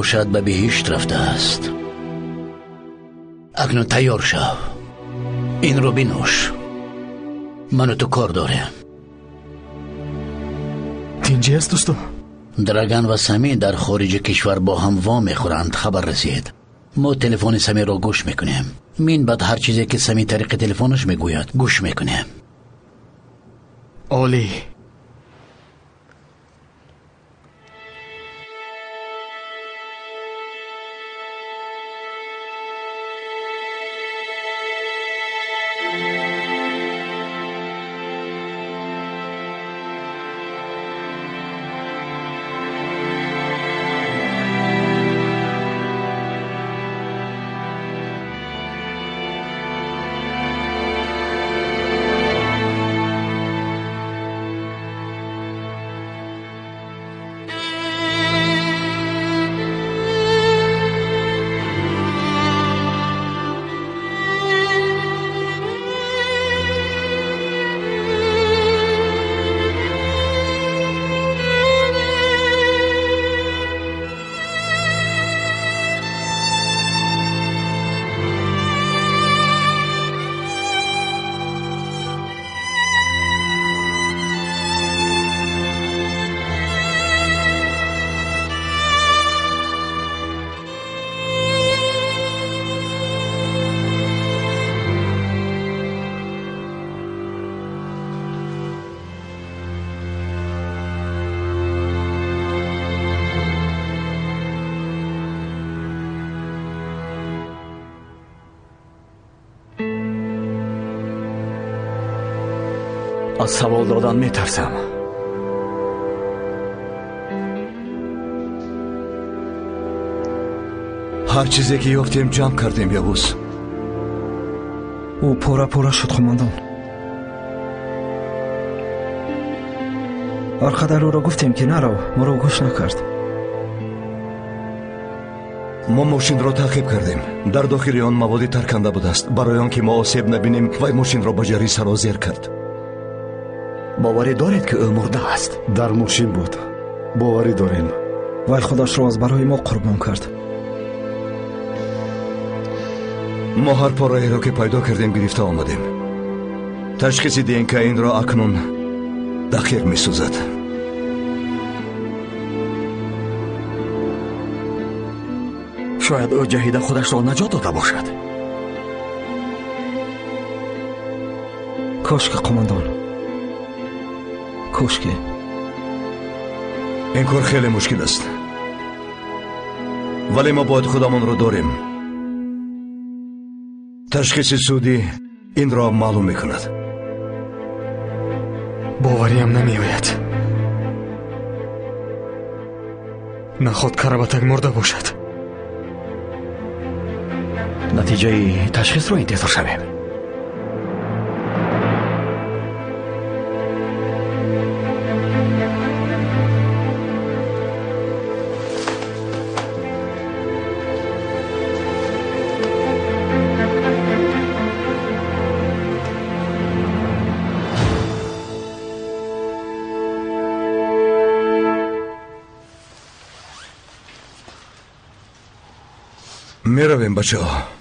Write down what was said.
شاید به بهشت رفته است. اکنون تیار شو، این رو بنوش، من و تو کار داریم. تینجی است دوستو؟ درگن و سمی در خارج کشور با هم وا میخورند. خبر رسید، ما تلفن سمی را گوش میکنیم. من بعد هر چیزی که سمی طریق تلفنش میگوید گوش میکنیم. عالی. از سوال دادن میترسم. هر چیزی که یافتیم جمع کردیم یابوس. او پورا شد قماندان. هر قدر او را گفتیم که نرو، ما را گوش نکرد. ما ماشین را تعقیب کردیم. در داخل آن موادی ترکنده بود است. برای آنکه ما آسیب نبینیم وی ماشین را به جری سرازیر کرد. باوری دارید که او مرده است؟ در ماشین بود. باوری داریم. وی خودش را از برای ما قربان کرد. ما هر پاره را که پیدا کردیم گرفته آمدیم. تشخیص دهیم که این را اکنون دقیق می سوزد. شاید او جهیده خودش را نجات داده باشد. کاش که قماندان، کاش که. این کار خیلی مشکل است، ولی ما باید خودمان را داریم. تشخیص سودی این را معلوم میکند. باوریم نمی آید. نخود کربتک مرده باشد. نتیجه تشخیص رو انتظار شویم. میرویم بچه ها.